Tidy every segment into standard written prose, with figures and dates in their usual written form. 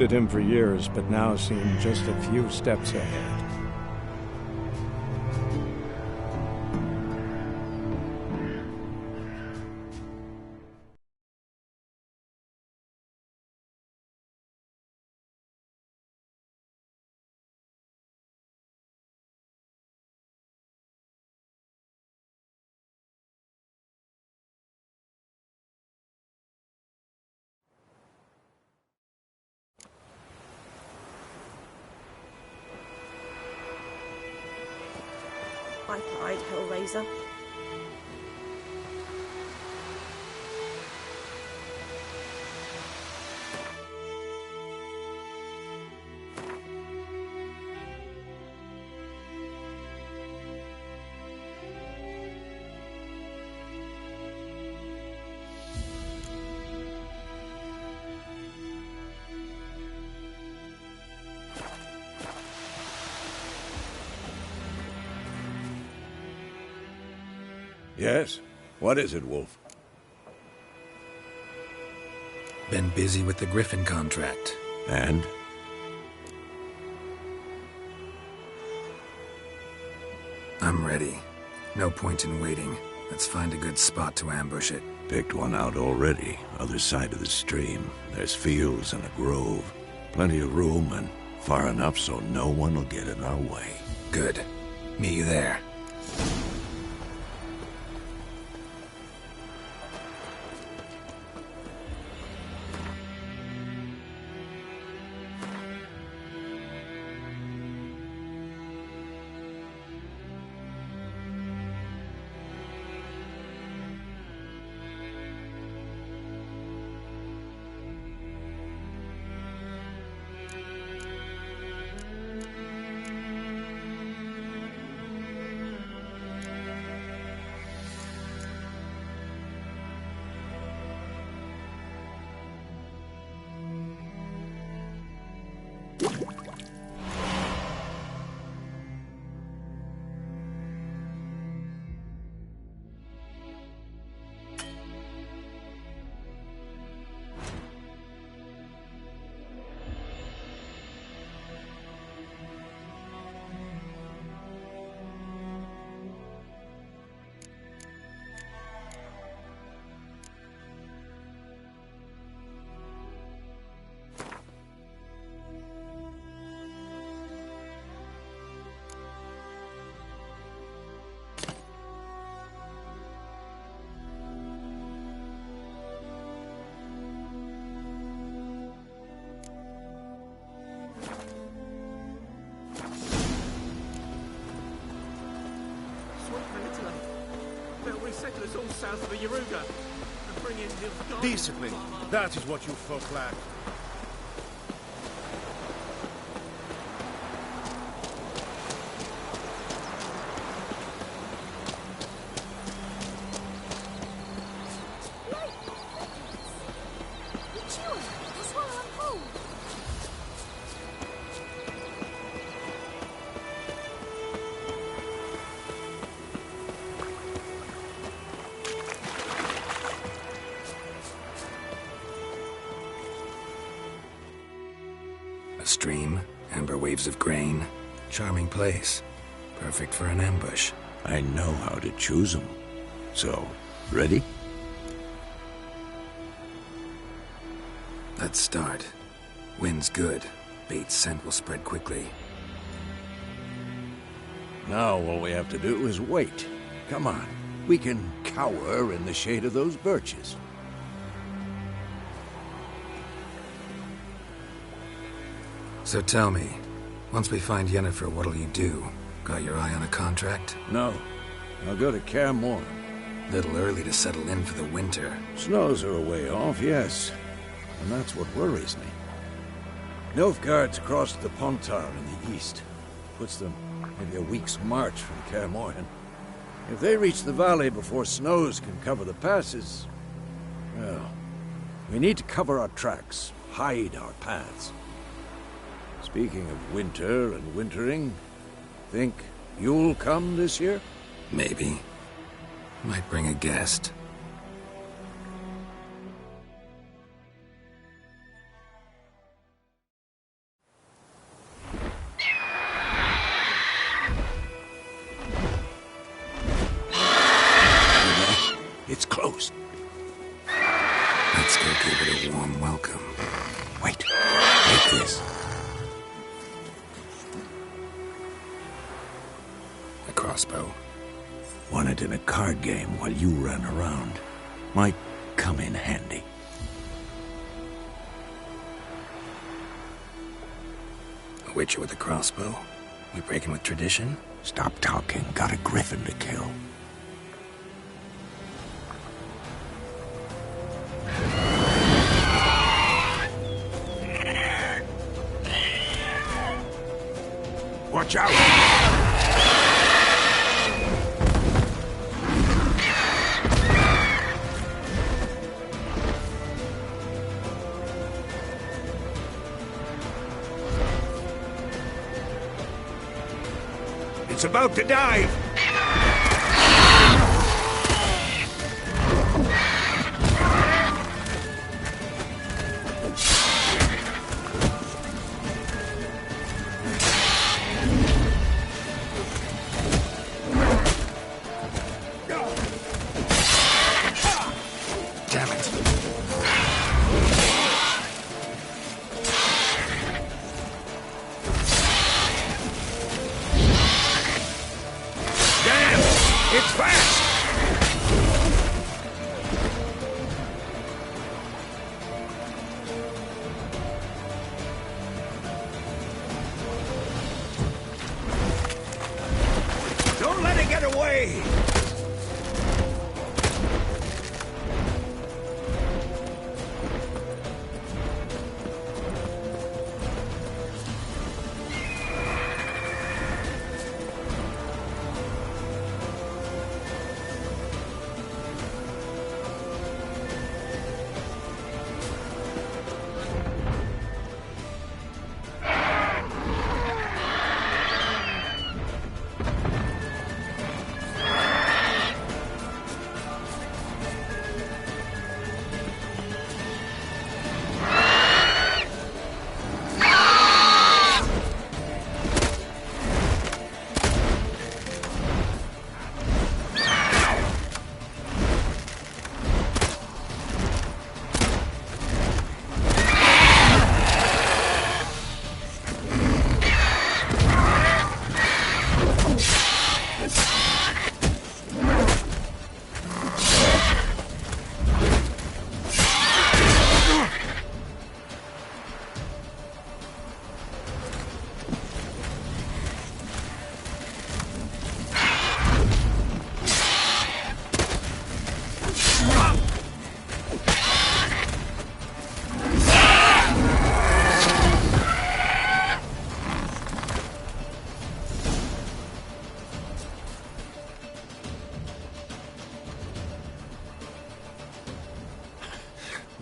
At him for years, but now seemed just a few steps ahead. I cried, Hellraiser. Yes? What is it, Wolf? Been busy with the Griffin contract. And? I'm ready. No point in waiting. Let's find a good spot to ambush it. Picked one out already. Other side of the stream. There's fields and a grove. Plenty of room and far enough so no one will get in our way. Good. Meet you there. Settlers all south of the Yaruga and bring in decently. That is what you folk lack. A stream, amber waves of grain. Charming place. Perfect for an ambush. I know how to choose them. So, ready? Let's start. Wind's good. Bait's scent will spread quickly. Now all we have to do is wait. Come on. We can cower in the shade of those birches. So tell me, once we find Yennefer, what'll you do? Got your eye on a contract? No. I'll go to Kaer Morhen. Little early to settle in for the winter. Snows are a way off, yes. And that's what worries me. Nilfgaard's crossed the Pontar in the east. Puts them maybe a week's march from Kaer Morhen. If they reach the valley before snows can cover the passes, well, we need to cover our tracks, hide our paths. Speaking of winter and wintering, think you'll come this year? Maybe. Might bring a guest. this? A crossbow. Won it in a card game while you ran around. Might come in handy. A witcher with a crossbow? We breaking with tradition? Stop talking. Got a griffin to kill. Watch out! It's about to dive! Damn it. It's fast! Don't let it get away!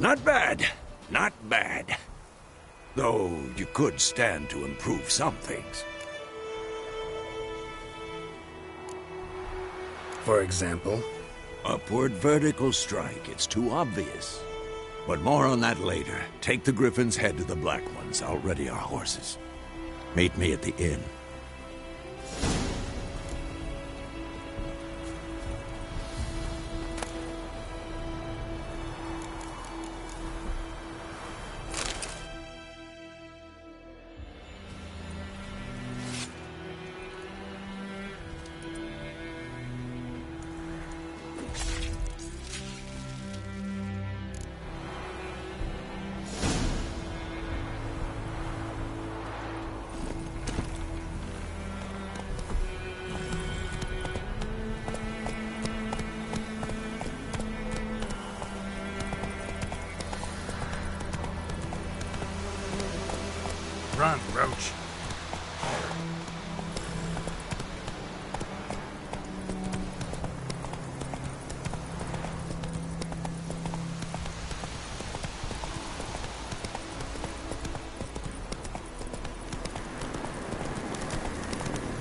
Not bad. Not bad. Though you could stand to improve some things. For example? Upward vertical strike. It's too obvious. But more on that later. Take the Griffin's head to the Black Ones. I'll ready our horses. Meet me at the inn. Run, Roach.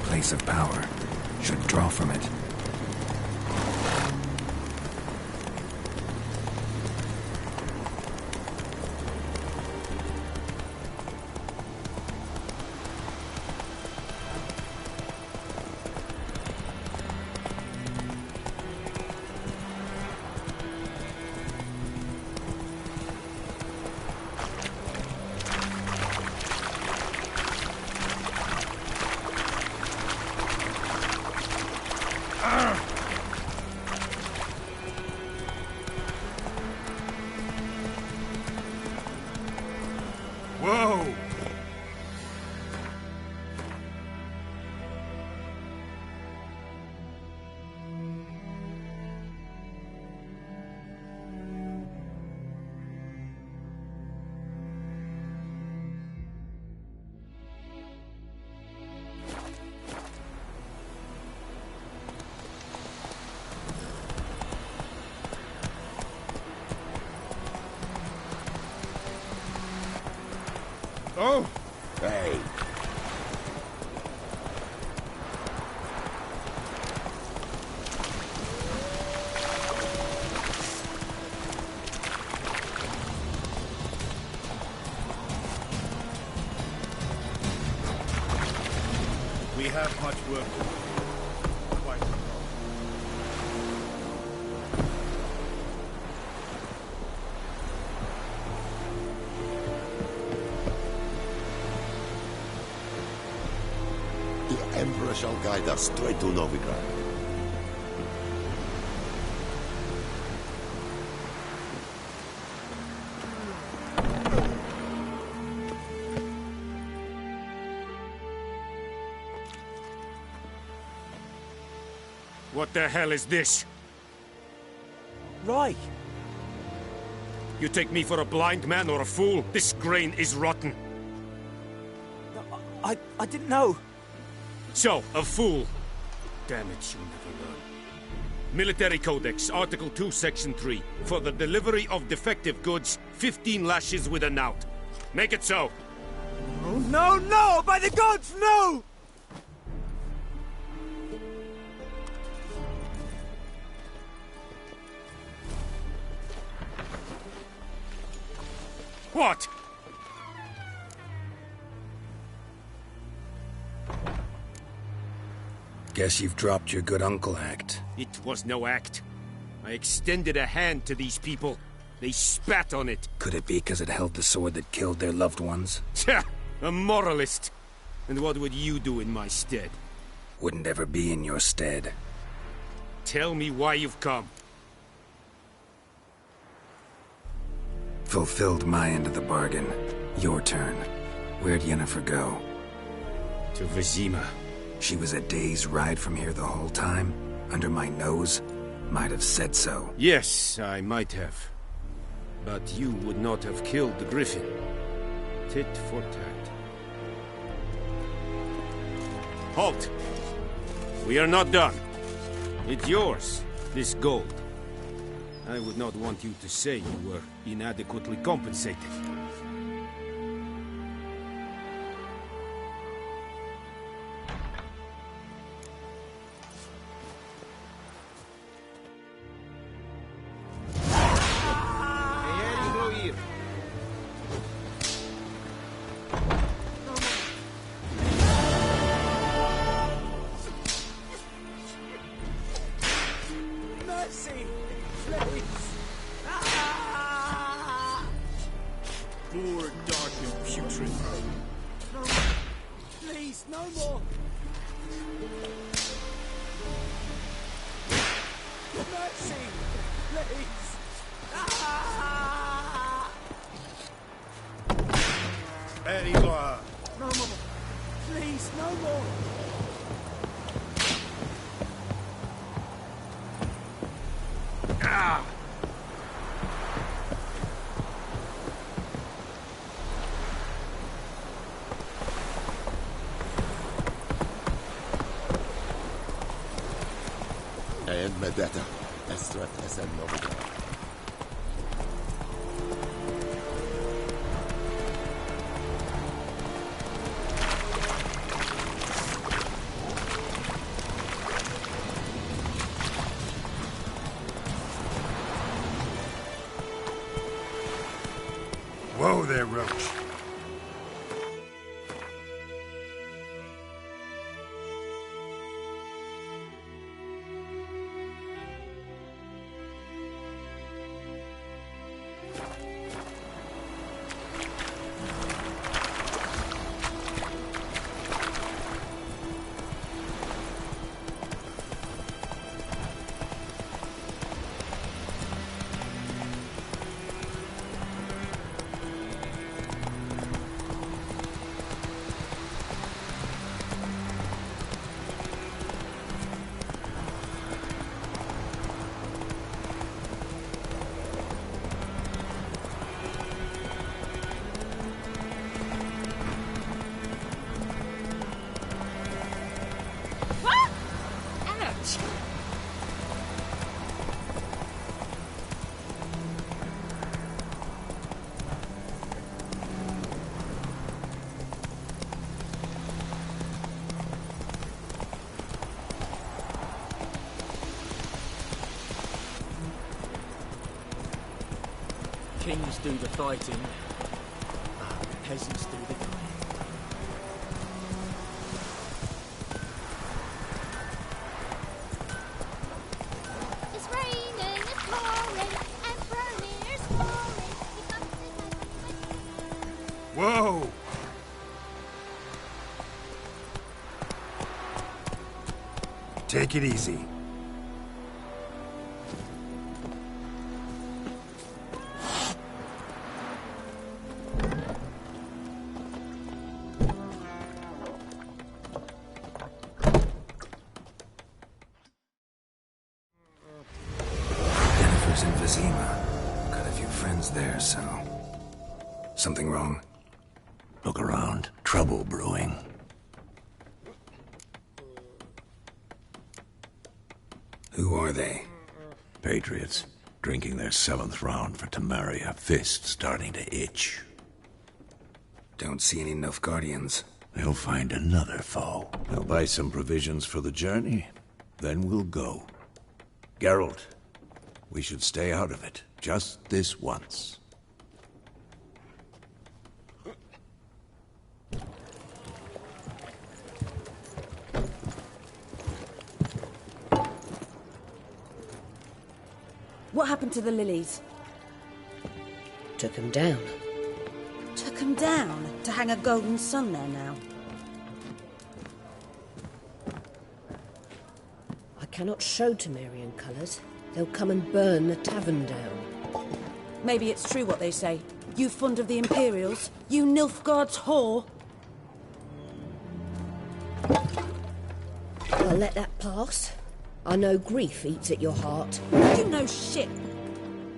Place of power. Should draw from it. Oh! Hey. We have much work to do. Quite a lot. The Emperor shall guide us straight to Novigrad. What the hell is this? Right. You take me for a blind man or a fool? This grain is rotten. I didn't know. So, a fool. Damn it, you'll never learn. Military Codex, Article 2, Section 3. For the delivery of defective goods, 15 lashes with a knout. Make it so. Oh, no, no! By the gods, no! What? Guess you've dropped your good uncle act. It was no act. I extended a hand to these people. They spat on it. Could it be because it held the sword that killed their loved ones? Tja, a moralist. And what would you do in my stead? Wouldn't ever be in your stead. Tell me why you've come. Fulfilled my end of the bargain. Your turn. Where'd Yennefer go? To Vizima. She was a day's ride from here the whole time? Under my nose? Might have said so. Yes, I might have. But you would not have killed the Griffin. Tit for tat. Halt! We are not done. It's yours, this gold. I would not want you to say you were inadequately compensated. More dark and putrid. No, please, no more. Mercy, please. Anywhere. No more. Please, no more. Ah! And Medetta. Estrat SN Novigrad. Whoa there, Roach. kings do the fighting. The peasants do the dying. It's raining, it's pouring, Emperor Lear's pouring. Whoa! Take it easy. Jennifer's in Vizima. Got a few friends there, so... Something wrong? Look around. Trouble brewing. Who are they? Patriots. Drinking their 7th round for Tamaria. Fist starting to itch. Don't see any Nilfgaardians. They'll find another foe. They'll buy some provisions for the journey. Then we'll go. Geralt, we should stay out of it. Just this once. What happened to the lilies? Took him down. Took 'em down to hang a golden sun there now. I cannot show Temerian colours. They'll come and burn the tavern down. Maybe it's true what they say. You fond of the Imperials? You Nilfgaard's whore? I'll let that pass. I know grief eats at your heart. You know shit.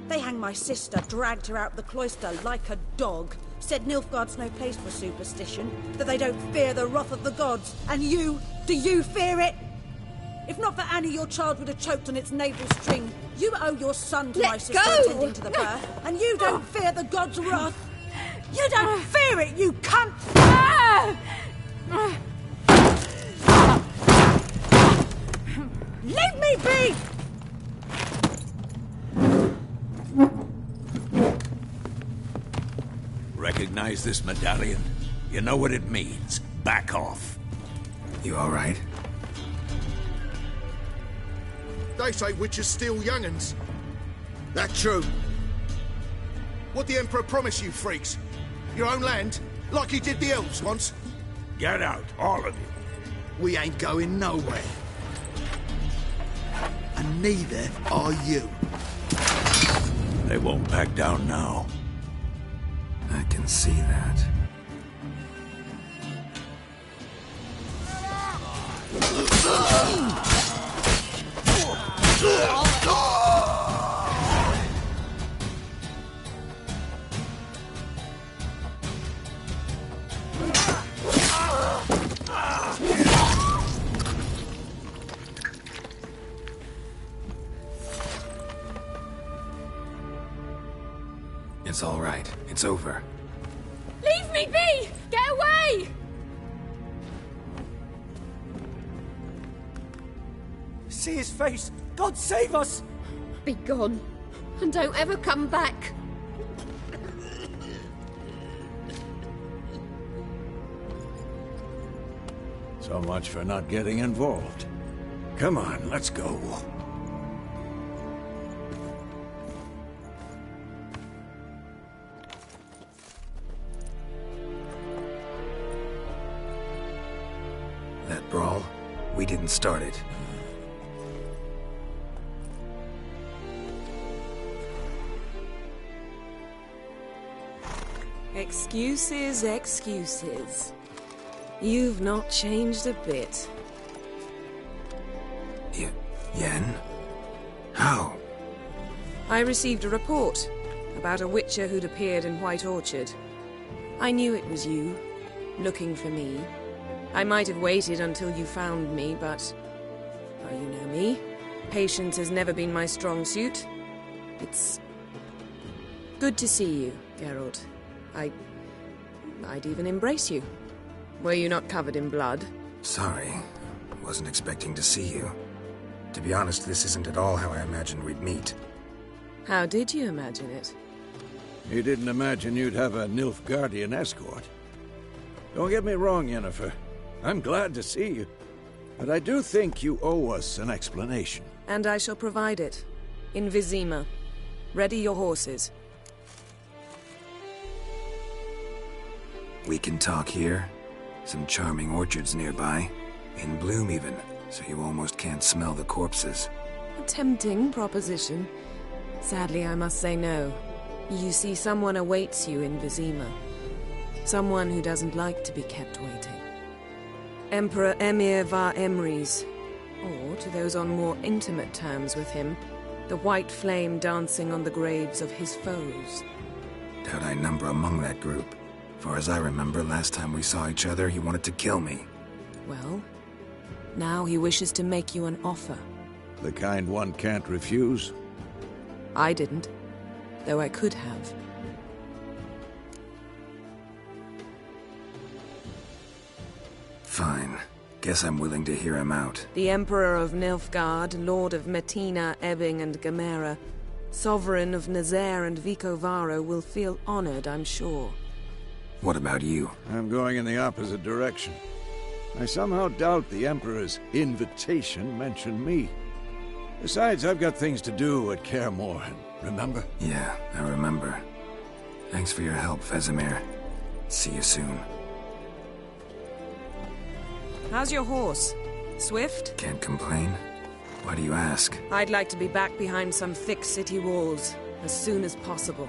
They hanged my sister, dragged her out the cloister like a dog. Said Nilfgaard's no place for superstition, that they don't fear the wrath of the gods. And you, do you fear it? If not for Annie, your child would have choked on its navel string. You owe your son to my sister attending to the birth, and you don't fear the gods' wrath. You don't fear it, you cunt! Leave me be! Recognize this medallion? You know what it means. Back off. You all right? They say witches steal young'uns. That true? What the Emperor promised you, freaks? Your own land? Like he did the elves once? Get out, all of you. We ain't going nowhere. And neither are you. They won't back down now. I can see that. It's all right. It's over. Leave me be! Get away! See his face! God save us! Be gone, and don't ever come back. So much for not getting involved. Come on, let's go. That brawl, we didn't start it. Excuses, excuses. You've not changed a bit. Yen? How? I received a report about a witcher who'd appeared in White Orchard. I knew it was you, looking for me. I might have waited until you found me, but... oh, you know me. Patience has never been my strong suit. It's... good to see you, Geralt. I'd even embrace you. Were you not covered in blood? Sorry. Wasn't expecting to see you. To be honest, this isn't at all how I imagined we'd meet. How did you imagine it? You didn't imagine you'd have a Nilfgaardian escort. Don't get me wrong, Yennefer. I'm glad to see you. But I do think you owe us an explanation. And I shall provide it. In Vizima. Ready your horses. We can talk here. Some charming orchards nearby. In bloom even, so you almost can't smell the corpses. A tempting proposition. Sadly, I must say no. You see, someone awaits you in Vizima. Someone who doesn't like to be kept waiting. Emperor Emir var Emrys. Or, to those on more intimate terms with him, the white flame dancing on the graves of his foes. Doubt I number among that group. Far as I remember, last time we saw each other, he wanted to kill me. Well, now he wishes to make you an offer. The kind one can't refuse? I didn't, though I could have. Fine. Guess I'm willing to hear him out. The Emperor of Nilfgaard, Lord of Metina, Ebbing and Gamera, Sovereign of Nazaire and Vicovaro will feel honored, I'm sure. What about you? I'm going in the opposite direction. I somehow doubt the Emperor's invitation mentioned me. Besides, I've got things to do at Kaer Morhen, remember? Yeah, I remember. Thanks for your help, Vesemir. See you soon. How's your horse? Swift? Can't complain. Why do you ask? I'd like to be back behind some thick city walls, as soon as possible.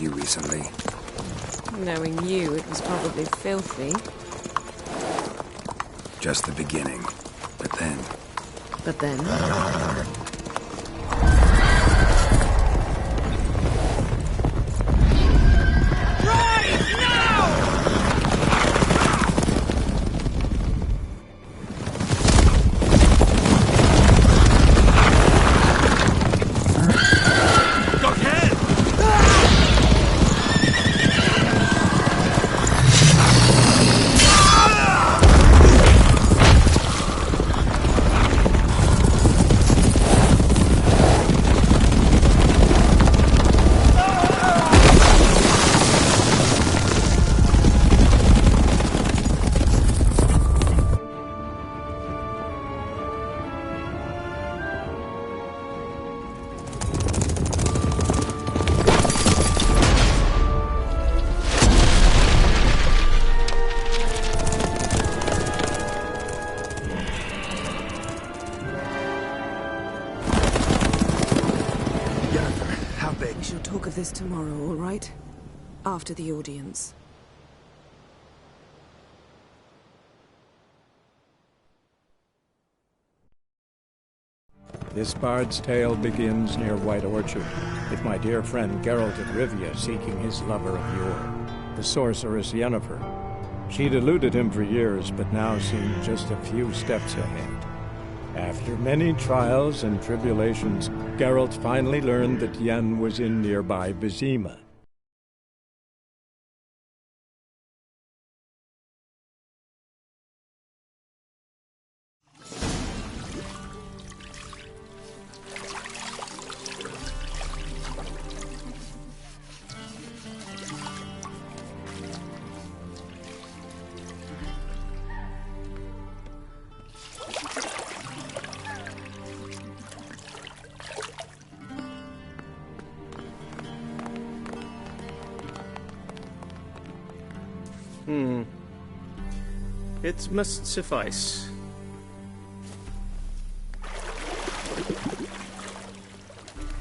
Recently. Knowing you, it was probably filthy. Just the beginning. But then... But then? This tomorrow, all right? After the audience. This bard's tale begins near White Orchard, with my dear friend Geralt of Rivia seeking his lover of yore, the sorceress Yennefer. She'd eluded him for years, but now seemed just a few steps ahead. After many trials and tribulations, Geralt finally learned that Yen was in nearby Vizima. It must suffice.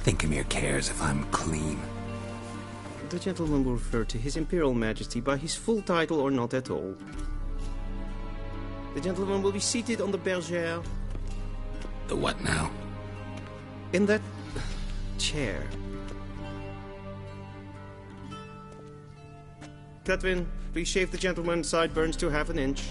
Think Emir cares if I'm clean? The gentleman will refer to His Imperial Majesty by his full title or not at all. The gentleman will be seated on the bergère. The what now? In that chair. Catwin, please shave the gentleman's sideburns to ½ inch.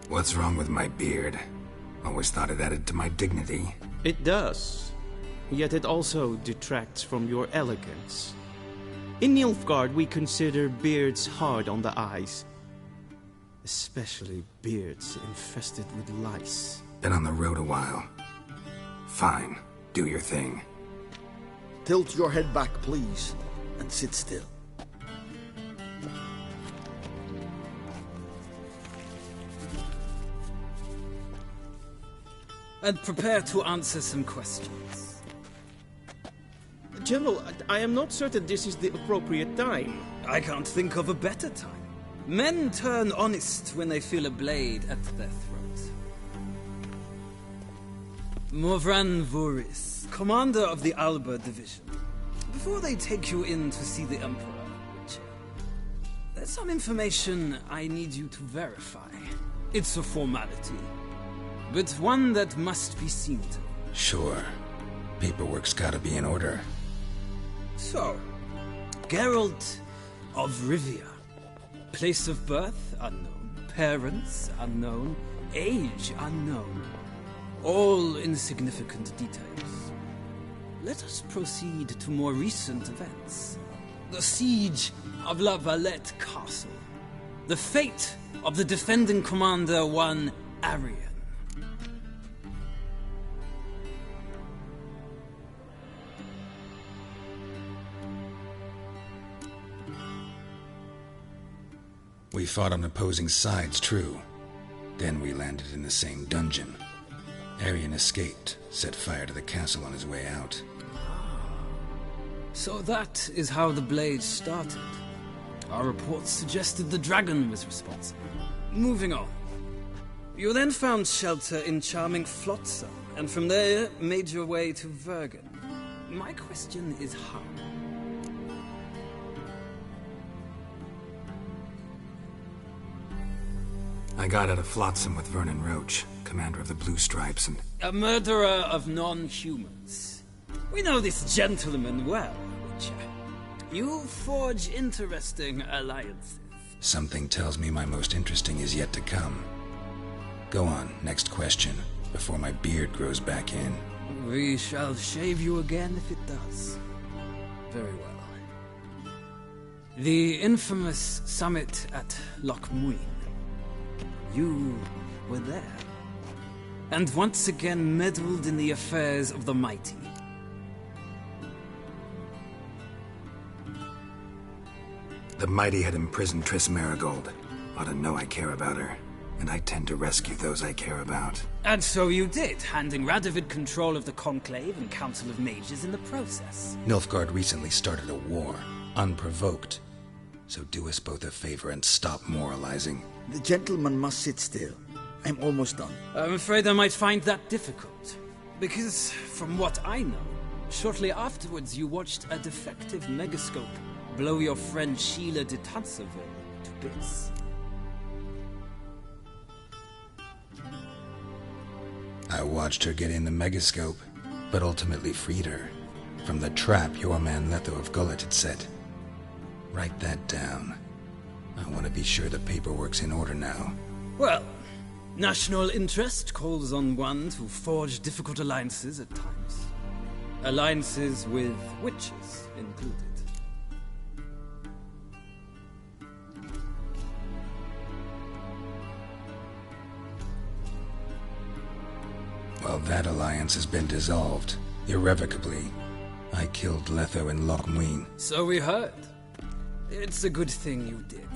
What's wrong with my beard? Always thought it added to my dignity. It does. Yet it also detracts from your elegance. In Nilfgaard, we consider beards hard on the eyes. Especially beards infested with lice. Been on the road a while. Fine. Do your thing. Tilt your head back, please, and sit still. And prepare to answer some questions. General, I am not certain this is the appropriate time. I can't think of a better time. Men turn honest when they feel a blade at their throat. Morvran Voris, commander of the Alba Division. Before they take you in to see the Emperor, there's some information I need you to verify. It's a formality, but one that must be seen to. Sure. Paperwork's gotta be in order. So, Geralt of Rivia. Place of birth, unknown. Parents, unknown. Age, unknown. All insignificant details. Let us proceed to more recent events. The siege of La Valette Castle. The fate of the defending commander, one Arian. We fought on opposing sides, true. Then we landed in the same dungeon. Arian escaped, set fire to the castle on his way out. So that is how the blade started. Our reports suggested the dragon was responsible. Moving on. You then found shelter in charming Flotsam, and from there made your way to Vergen. My question is how? I got out of Flotsam with Vernon Roach, commander of the Blue Stripes, and... A murderer of non-humans. We know this gentleman well, Witcher. You forge interesting alliances. Something tells me my most interesting is yet to come. Go on, next question, before my beard grows back in. We shall shave you again if it does. Very well. The infamous summit at Loch Muin. You were there. And once again meddled in the affairs of the mighty. The mighty had imprisoned Triss Marigold. Ought to know I care about her. And I tend to rescue those I care about. And so you did, handing Radovid control of the Conclave and Council of Mages in the process. Nilfgaard recently started a war, unprovoked. So do us both a favor and stop moralizing. The gentleman must sit still. I'm almost done. I'm afraid I might find that difficult. Because, from what I know, shortly afterwards you watched a defective megascope blow your friend Sheila de Tanserville to bits. I watched her get in the megascope, but ultimately freed her from the trap your man Letho of Gullet had set. Write that down. I want to be sure the paperwork's in order now. Well, national interest calls on one to forge difficult alliances at times. Alliances with witches included. Well, that alliance has been dissolved, irrevocably. I killed Letho in Loch Muin. So we heard. It's a good thing you did.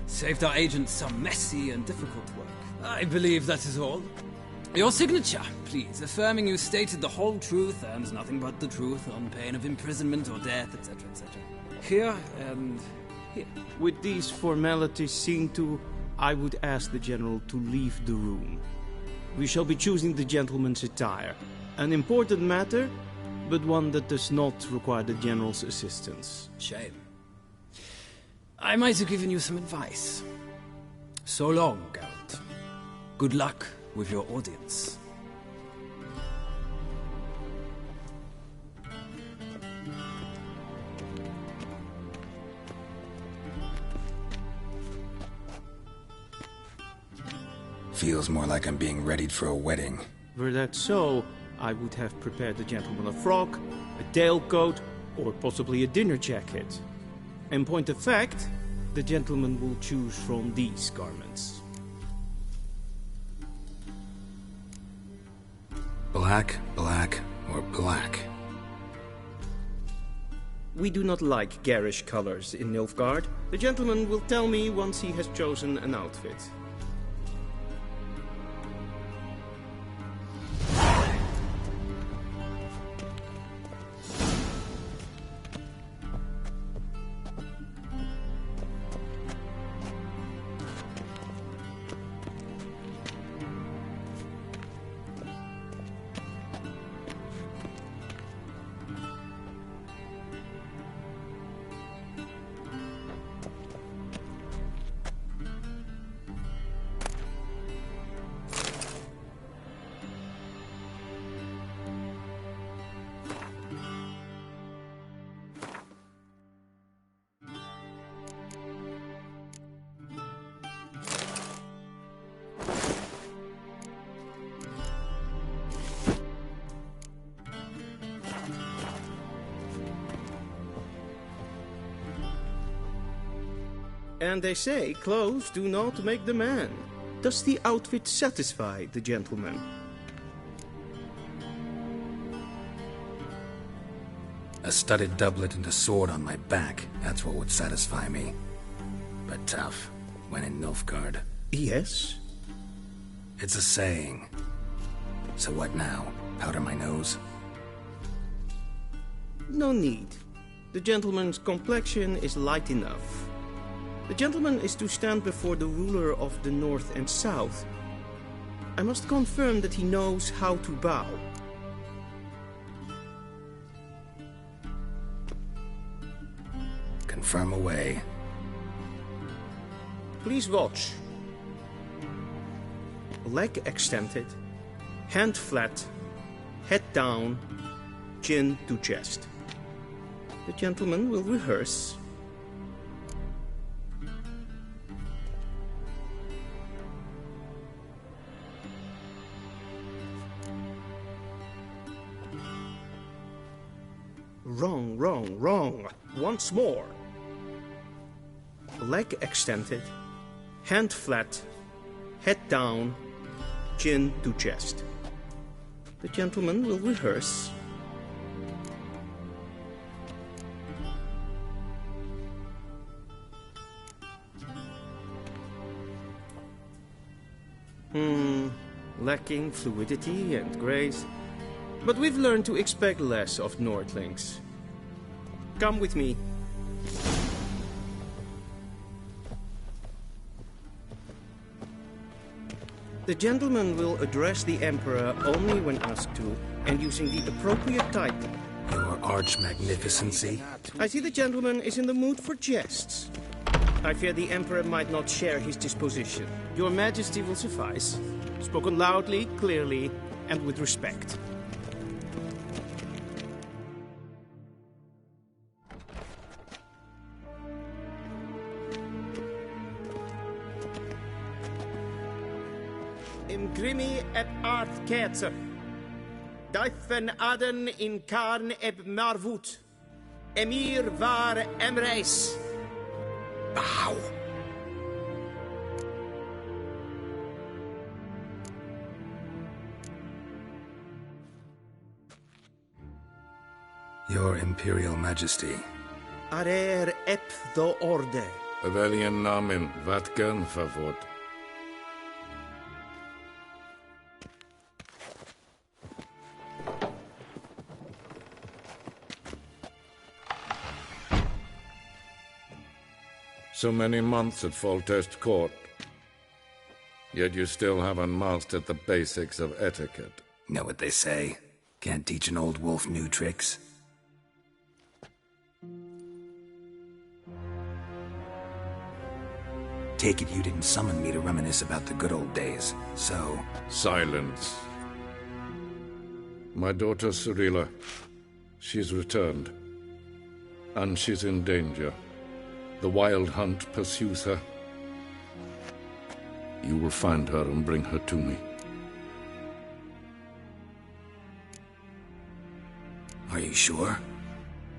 Saved our agent some messy and difficult work. I believe that is all. Your signature, please, affirming you stated the whole truth and nothing but the truth on pain of imprisonment or death, etc., etc. Here, and Here. With these formalities seen to, I would ask the General to leave the room. We shall be choosing the gentleman's attire. An important matter, but one that does not require the General's assistance. Shame. I might have given you some advice. So long, Geralt. Good luck with your audience. Feels more like I'm being readied for a wedding. Were that so, I would have prepared the gentleman a frock, a tailcoat, or possibly a dinner jacket. In point of fact, the gentleman will choose from these garments. Black, black, or black? We do not like garish colors in Nilfgaard. The gentleman will tell me once he has chosen an outfit. And they say clothes do not make the man. Does the outfit satisfy the gentleman? A studded doublet and a sword on my back, that's what would satisfy me. But tough, when in Nilfgaard. Yes? It's a saying. So what now? Powder my nose? No need. The gentleman's complexion is light enough. The gentleman is to stand before the ruler of the North and South. I must confirm that he knows how to bow. Confirm away. Please watch. Leg extended, hand flat, head down, chin to chest. The gentleman will rehearse. Wrong, wrong, wrong. Once more. Leg extended, hand flat, head down, chin to chest. The gentleman will rehearse. Lacking fluidity and grace. But we've learned to expect less of Nordlings. Come with me. The gentleman will address the Emperor only when asked to, and using the appropriate title. Your arch-magnificency? I see the gentleman is in the mood for jests. I fear the Emperor might not share his disposition. Your Majesty will suffice. Spoken loudly, clearly, and with respect. Imgrimi et art ketzer. Daifen aden in karn eb marvut. Emir var emreis. Bow. Your Imperial Majesty. Arer ep do orde. Welchen Namen? Wat gern favort? So many months at Foltest Court. Yet you still haven't mastered the basics of etiquette. Know what they say? Can't teach an old wolf new tricks. Take it you didn't summon me to reminisce about the good old days, so... Silence. My daughter Cirilla, she's returned. And she's in danger. The Wild Hunt pursues her. You will find her and bring her to me. Are you sure?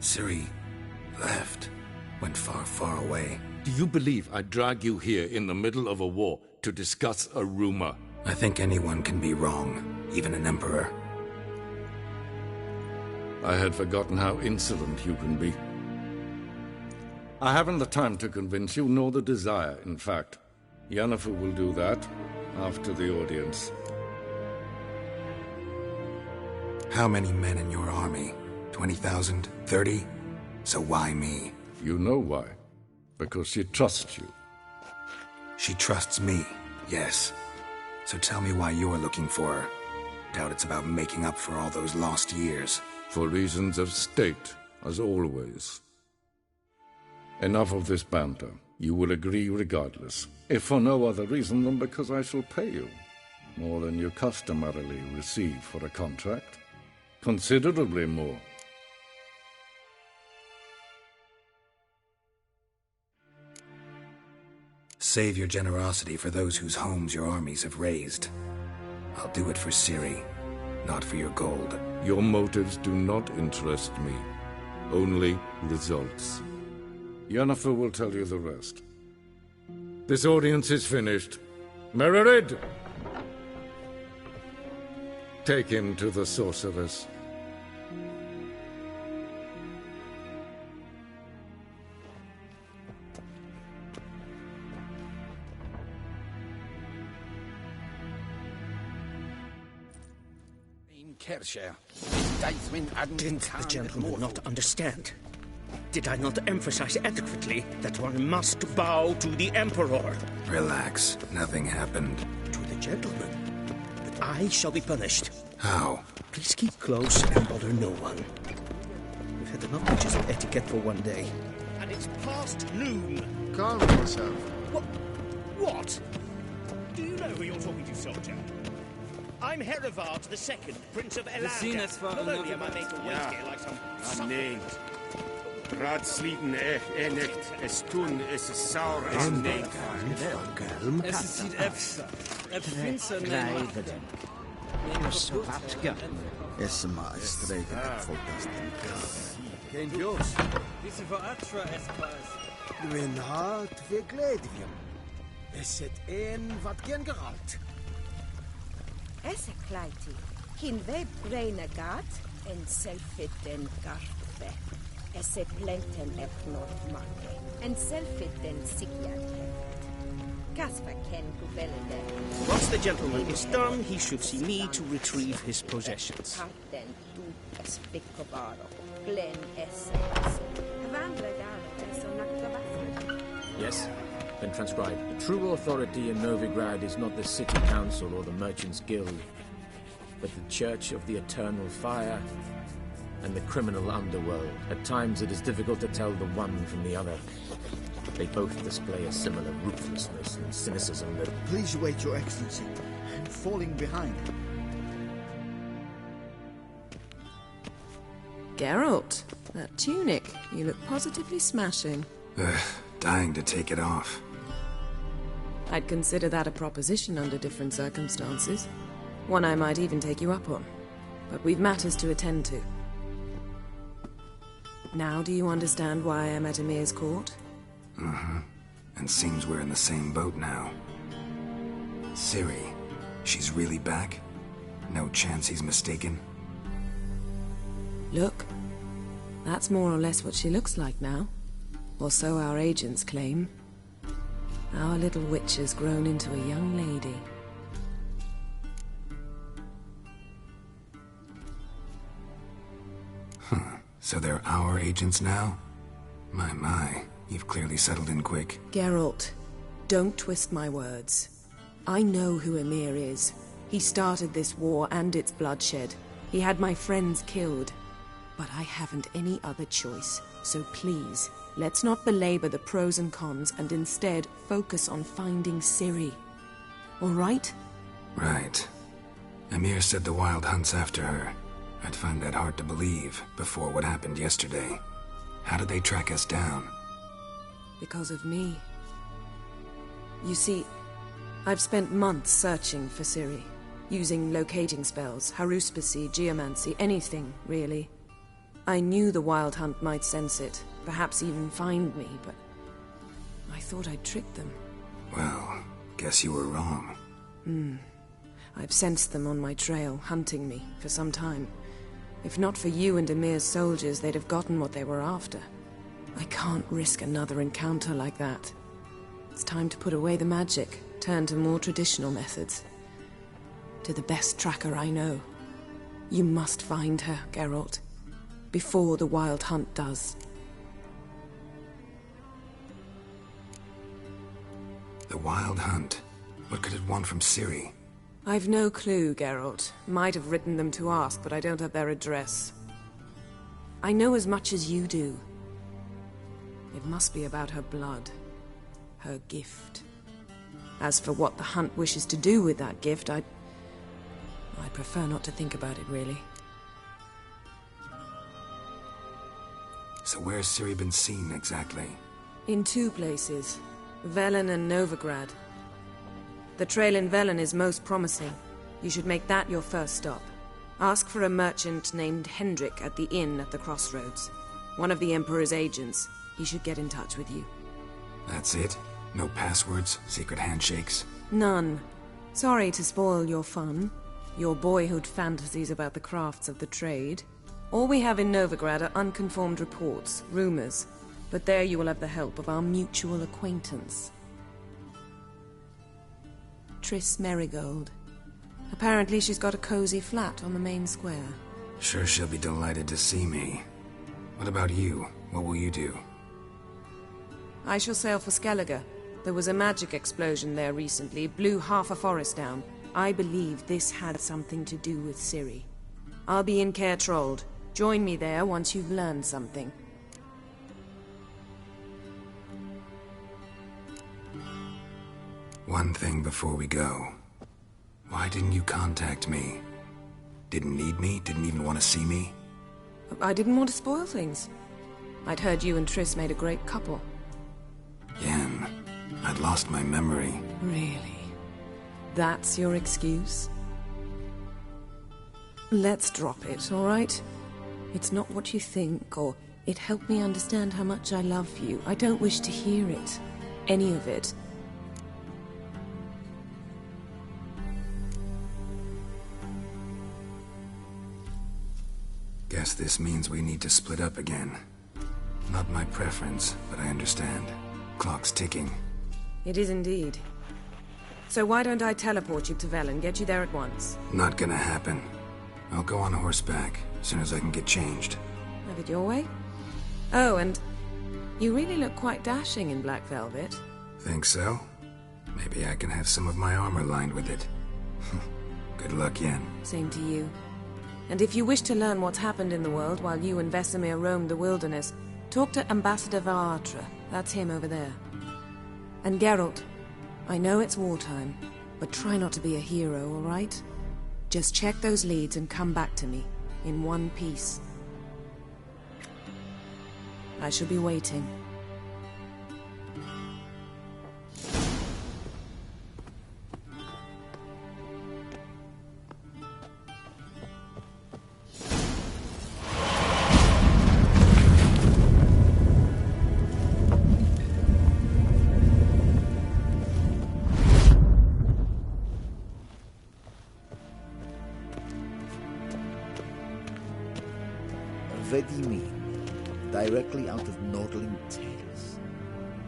Ciri left. Went far, far away. Do you believe I'd drag you here in the middle of a war to discuss a rumor? I think anyone can be wrong, even an emperor. I had forgotten how insolent you can be. I haven't the time to convince you, nor the desire, in fact. Yennefer will do that after the audience. How many men in your army? 20,000? 30? So why me? You know why. Because she trusts you. She trusts me, yes. So tell me why you're looking for her. Doubt it's about making up for all those lost years. For reasons of state, as always. Enough of this banter. You will agree regardless. If for no other reason than because I shall pay you. More than you customarily receive for a contract. Considerably more. Save your generosity for those whose homes your armies have razed. I'll do it for Ciri, not for your gold. Your motives do not interest me. Only results. Yennefer will tell you the rest. This audience is finished. Mererid! Take him to the sorceress. Didn't the gentleman not understand? Did I not emphasize adequately that one must bow to the Emperor? Relax. Nothing happened. To the gentleman. But I shall be punished. How? Please keep close and bother no one. We've had enough pictures of etiquette for one day. And it's past noon. Calm yourself. What? Do you know who you're talking to, soldier? I'm Herivard II, Prince of Elanca. Not only am I made to wait here like some... Nee. Ratsliden nicht. Es tun, es ist sauer, es nicht. Es ist efter. Finster Neem så vatga. Esma streken op volkasten. Geen Jos. Diese veratra espas. Gwyn hart vi gledvium. Es het een wat gen geralt. Esse kleiti. Kin we breine gat en selfit den garfe. Esse plenten eknot make. En selfit den sikiat heft. Kasper ken kubelede. Once the gentleman is done, he should see me to retrieve his possessions. Patten du espicobaro. Glen esse. Vandre galo Yes, then transcribe. The true authority in Novigrad is not the city council or the merchants' guild, but the Church of the Eternal Fire and the criminal underworld. At times it is difficult to tell the one from the other. They both display a similar ruthlessness and cynicism that... Please wait, Your Excellency. I'm falling behind. Geralt, that tunic. You look positively smashing. Dying to take it off. I'd consider that a proposition under different circumstances. One I might even take you up on. But we've matters to attend to. Now do you understand why I'm at Emir's court? Mm-hmm. And seems we're in the same boat now. Ciri, she's really back? No chance he's mistaken? Look, that's more or less what she looks like now. Or so our agents claim. Our little witch has grown into a young lady. Huh. So they're our agents now? My. You've clearly settled in quick. Geralt, don't twist my words. I know who Emir is. He started this war and its bloodshed. He had my friends killed. But I haven't any other choice. So please, let's not belabor the pros and cons and instead focus on finding Ciri. All right? Right. Emir said the Wild Hunt's after her. I'd find that hard to believe before what happened yesterday. How did they track us down? Because of me. You see, I've spent months searching for Ciri, using locating spells, haruspicy, geomancy, anything, really. I knew the Wild Hunt might sense it, perhaps even find me, but I thought I'd tricked them. Well, guess you were wrong. I've sensed them on my trail, hunting me, for some time. If not for you and Emir's soldiers, they'd have gotten what they were after. I can't risk another encounter like that. It's time to put away the magic, turn to more traditional methods. To the best tracker I know. You must find her, Geralt. Before the Wild Hunt does. The Wild Hunt? What could it want from Ciri? I've no clue, Geralt. Might have written them to ask, but I don't have their address. I know as much as you do. It must be about her blood. Her gift. As for what the Hunt wishes to do with that gift, I'd prefer not to think about it, really. So where's Ciri been seen, exactly? In two places. Velen and Novigrad. The trail in Velen is most promising. You should make that your first stop. Ask for a merchant named Hendrik at the inn at the crossroads. One of the Emperor's agents. He should get in touch with you. That's it? No passwords? Secret handshakes? None. Sorry to spoil your fun. Your boyhood fantasies about the crafts of the trade. All we have in Novigrad are unconfirmed reports, rumors. But there you will have the help of our mutual acquaintance. Triss Merigold. Apparently she's got a cozy flat on the main square. Sure she'll be delighted to see me. What about you? What will you do? I shall sail for Skellige. There was a magic explosion there recently, blew half a forest down. I believe this had something to do with Ciri. I'll be in Caer Trold. Join me there once you've learned something. One thing before we go. Why didn't you contact me? Didn't need me? Didn't even want to see me? I didn't want to spoil things. I'd heard you and Triss made a great couple. Yen, I'd lost my memory. Really? That's your excuse? Let's drop it, all right? It's not what you think, or it helped me understand how much I love you. I don't wish to hear it. Any of it. Guess this means we need to split up again. Not my preference, but I understand. Clock's ticking. It is indeed. So why don't I teleport you to Velen, get you there at once? Not gonna happen. I'll go on horseback, as soon as I can get changed. Have it your way? Oh, and you really look quite dashing in black velvet. Think so? Maybe I can have some of my armor lined with it. Good luck, Yen. Same to you. And if you wish to learn what's happened in the world while you and Vesemir roamed the wilderness, talk to Ambassador Varatra. That's him over there. And Geralt, I know it's wartime, but try not to be a hero, all right? Just check those leads and come back to me, in one piece. I shall be waiting. Vedimi, directly out of Nordling Tales.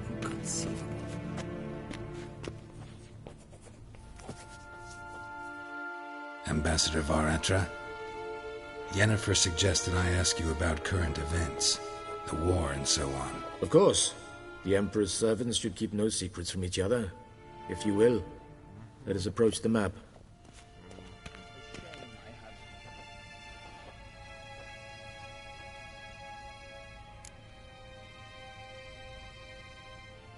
Inconceivable. Ambassador Varatra? Yennefer suggested I ask you about current events, the war and so on. Of course. The Emperor's servants should keep no secrets from each other. If you will, let us approach the map.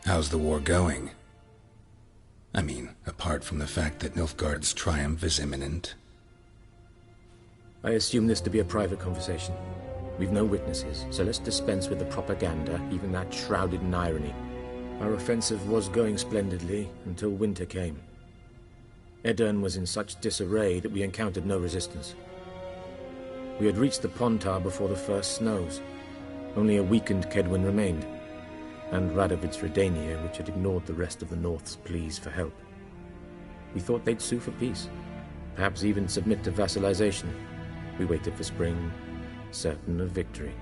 How's the war going? I mean, apart from the fact that Nilfgaard's triumph is imminent. I assume this to be a private conversation. We've no witnesses, so let's dispense with the propaganda, even that shrouded in irony. Our offensive was going splendidly until winter came. Edirn was in such disarray that we encountered no resistance. We had reached the Pontar before the first snows. Only a weakened Kedwin remained, and Radovid's Redania, which had ignored the rest of the North's pleas for help. We thought they'd sue for peace, perhaps even submit to vassalization. We waited for spring, certain of victory.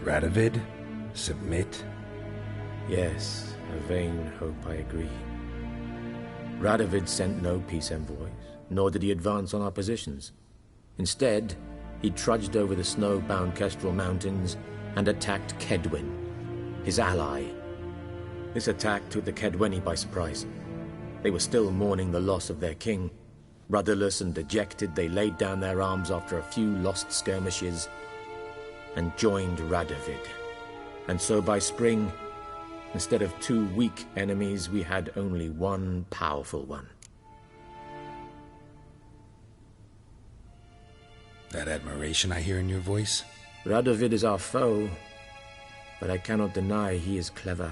Radovid? Submit? Yes, a vain hope, I agree. Radovid sent no peace envoys, nor did he advance on our positions. Instead, he trudged over the snow-bound Kestrel Mountains and attacked Kedwin, his ally. This attack took the Kedweni by surprise. They were still mourning the loss of their king. Rudderless and dejected, they laid down their arms after a few lost skirmishes and joined Radovid. And so by spring, instead of 2 weak enemies, we had only one powerful one. That admiration I hear in your voice? Radovid is our foe, but I cannot deny he is clever.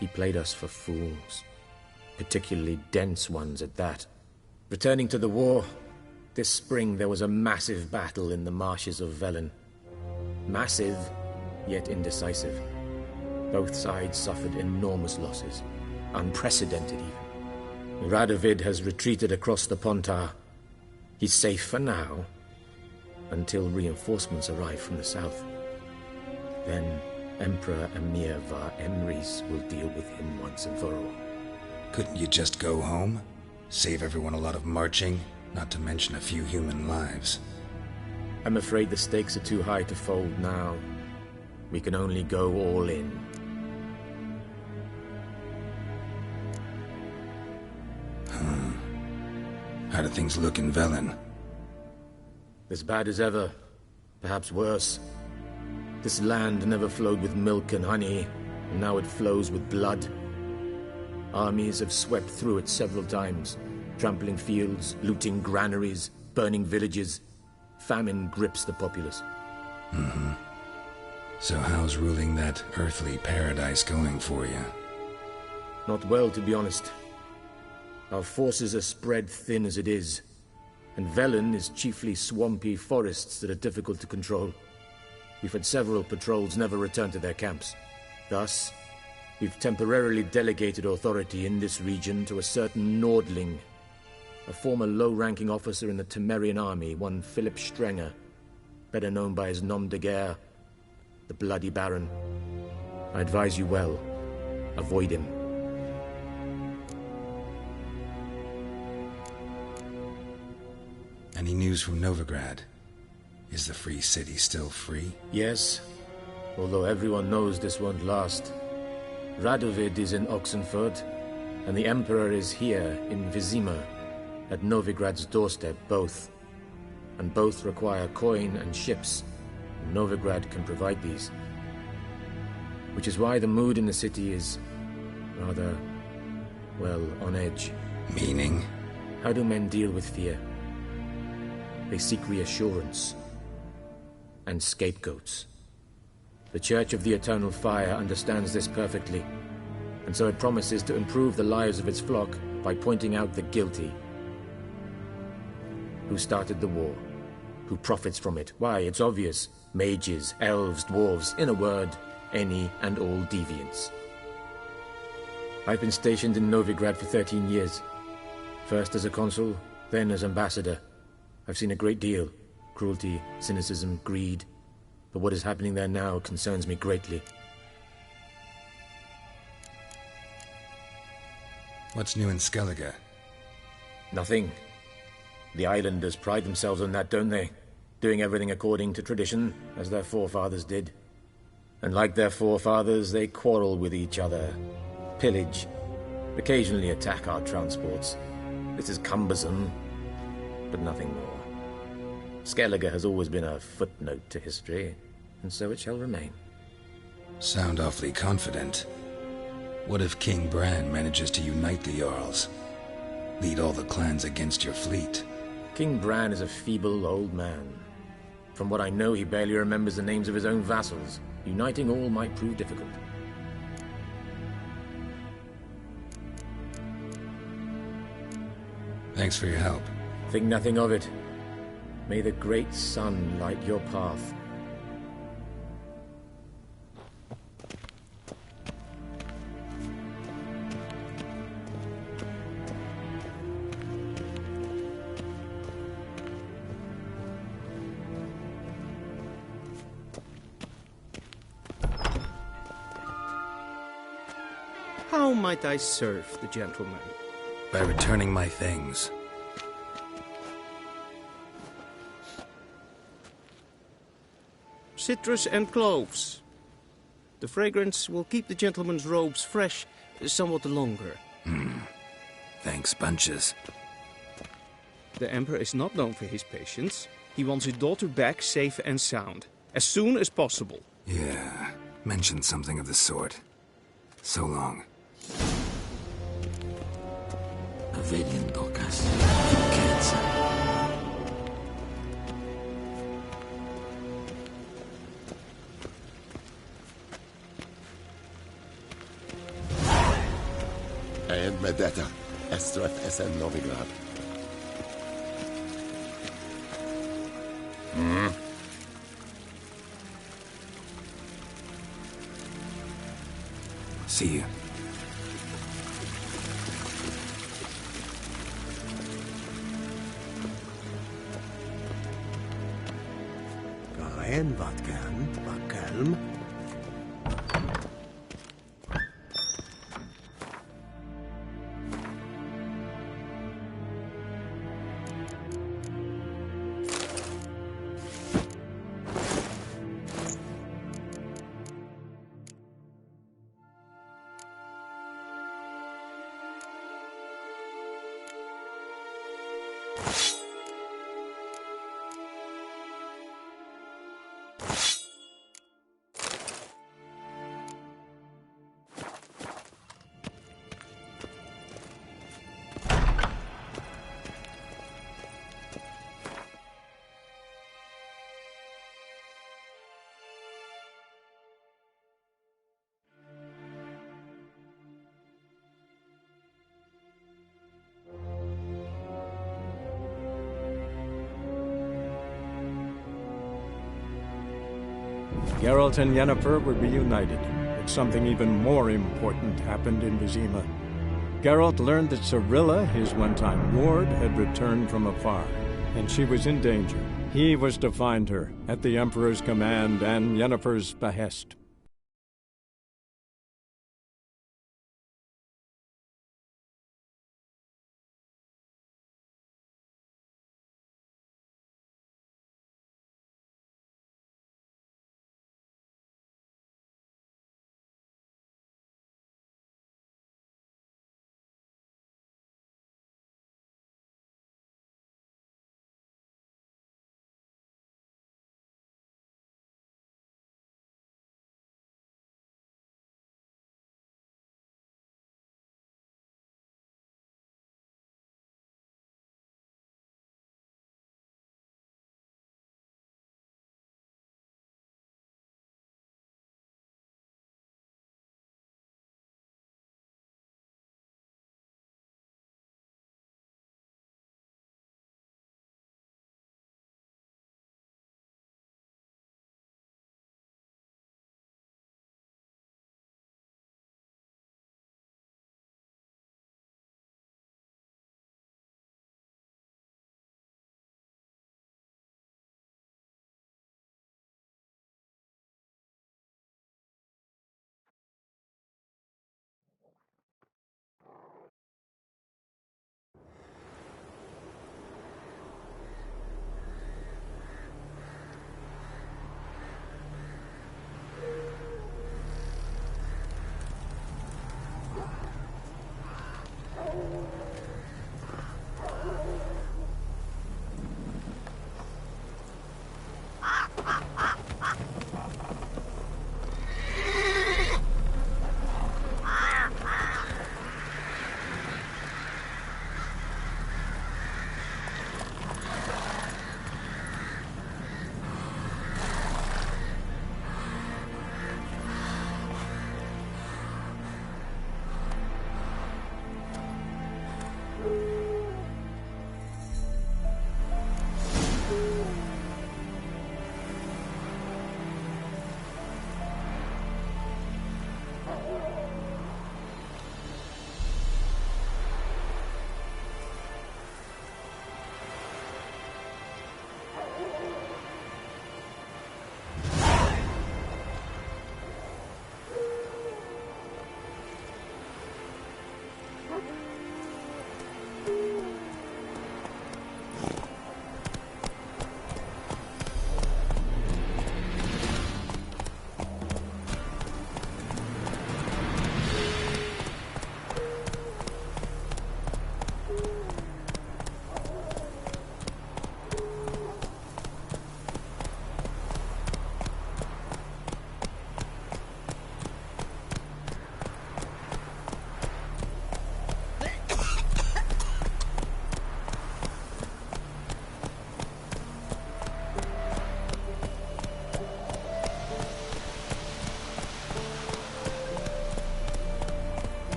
He played us for fools, particularly dense ones at that. Returning to the war, this spring there was a massive battle in the marshes of Velen. Massive, yet indecisive. Both sides suffered enormous losses, unprecedented even. Radovid has retreated across the Pontar. He's safe for now, until reinforcements arrive from the south. Then Emperor Emir var Emrys will deal with him once and for all. Couldn't you just go home? Save everyone a lot of marching, not to mention a few human lives. I'm afraid the stakes are too high to fold now. We can only go all in. How do things look in Velen? As bad as ever, perhaps worse. This land never flowed with milk and honey, and now it flows with blood. Armies have swept through it several times, trampling fields, looting granaries, burning villages. Famine grips the populace. So how's ruling that earthly paradise going for you? Not well, to be honest. Our forces are spread thin as it is, and Velen is chiefly swampy forests that are difficult to control. We've had several patrols never return to their camps. Thus, we've temporarily delegated authority in this region to a certain Nordling, a former low-ranking officer in the Temerian army, one Philip Strenger, better known by his nom de guerre, the Bloody Baron. I advise you well. Avoid him. Any news from Novigrad? Is the free city still free? Yes, although everyone knows this won't last. Radovid is in Oxenfurt, and the Emperor is here in Vizima, at Novigrad's doorstep, both. And both require coin and ships, and Novigrad can provide these. Which is why the mood in the city is rather, well, on edge. Meaning? How do men deal with fear? They seek reassurance and scapegoats. The Church of the Eternal Fire understands this perfectly, and so it promises to improve the lives of its flock by pointing out the guilty. Who started the war? Who profits from it? Why, it's obvious. Mages, elves, dwarves, in a word, any and all deviants. I've been stationed in Novigrad for 13 years. First as a consul, then as ambassador. I've seen a great deal. Cruelty, cynicism, greed. But what is happening there now concerns me greatly. What's new in Skellige? Nothing. The islanders pride themselves on that, don't they? Doing everything according to tradition, as their forefathers did. And like their forefathers, they quarrel with each other, pillage, occasionally attack our transports. This is cumbersome, but nothing more. Skellige has always been a footnote to history, and so it shall remain. Sound awfully confident. What if King Bran manages to unite the Jarls? Lead all the clans against your fleet? King Bran is a feeble old man. From what I know, he barely remembers the names of his own vassals. Uniting all might prove difficult. Thanks for your help. Think nothing of it. May the great sun light your path. How might I serve the gentleman? By returning my things. Citrus and cloves. The fragrance will keep the gentleman's robes fresh somewhat longer. Thanks, bunches. The Emperor is not known for his patience. He wants his daughter back safe and sound, as soon as possible. Yeah, mentioned something of the sort. So long. Avelian Docas. Cancer. And Medetta. Estref SN Novigrad. See you. Karen, wat kan, wat kalm. Geralt and Yennefer were reunited, but something even more important happened in Vizima. Geralt learned that Cirilla, his one-time ward, had returned from afar, and she was in danger. He was to find her, at the Emperor's command and Yennefer's behest.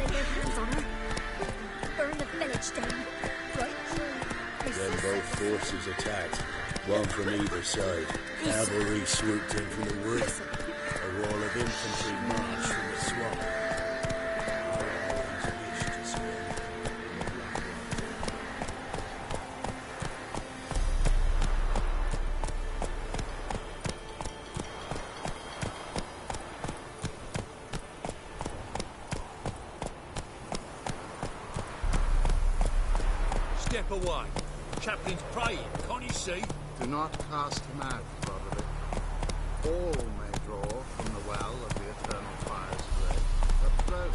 lay their hands on her. Burn the village down. Right? Then both forces attacked, one from either side. Cavalry swooped in from the wood. A wall of infantry marched from the swamp. Step away. Chaplain's praying, can't you see? Do not cast him out, Brother. All may draw from the well of the eternal fire's flame. Approach.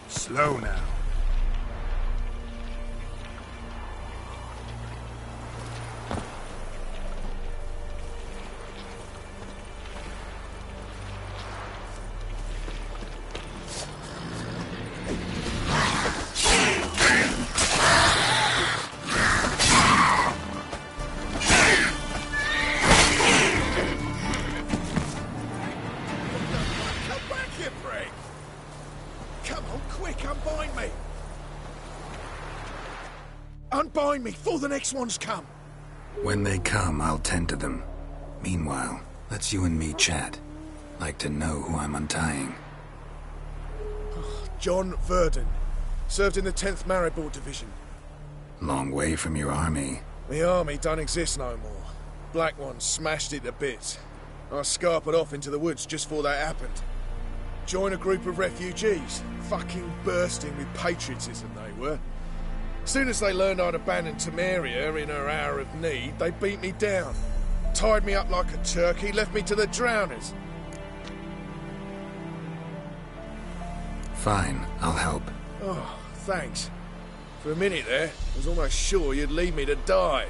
Slow now. Unbind me before the next ones come. When they come, I'll tend to them. Meanwhile, let's you and me chat. Like to know who I'm untying. John Verdon. Served in the 10th Maribor Division. Long way from your army. The army don't exist no more. Black ones smashed it to bits. I scarpered off into the woods just before that happened. Joined a group of refugees. Fucking bursting with patriotism they were. Soon as they learned I'd abandoned Temeria in her hour of need, they beat me down. Tied me up like a turkey, left me to the drowners. Fine, I'll help. Oh, thanks. For a minute there, I was almost sure you'd leave me to die.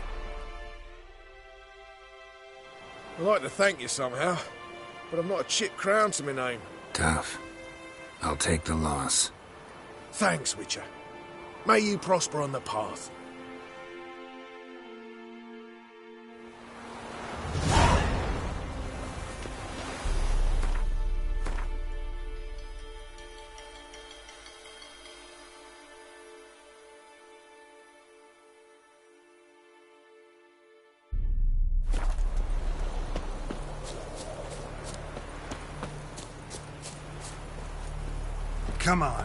I'd like to thank you somehow, but I've not a chip crown to my name. Tough. I'll take the loss. Thanks, Witcher. May you prosper on the path. Come on.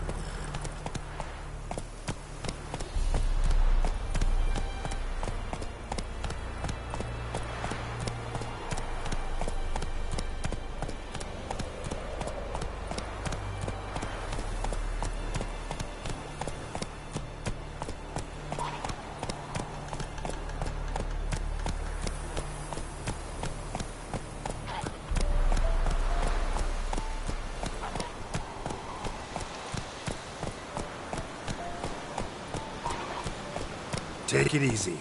Take it easy.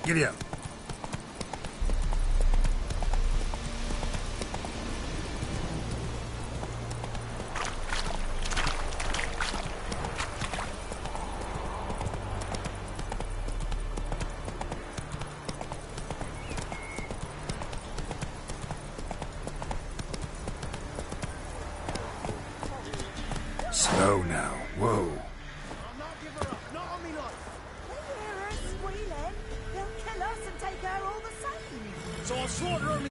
Giddy up. Slow now. Whoa. I'll not give her up. Not on me life. They hear her squealing. They'll kill us and take her all the same. So I'll slaughter her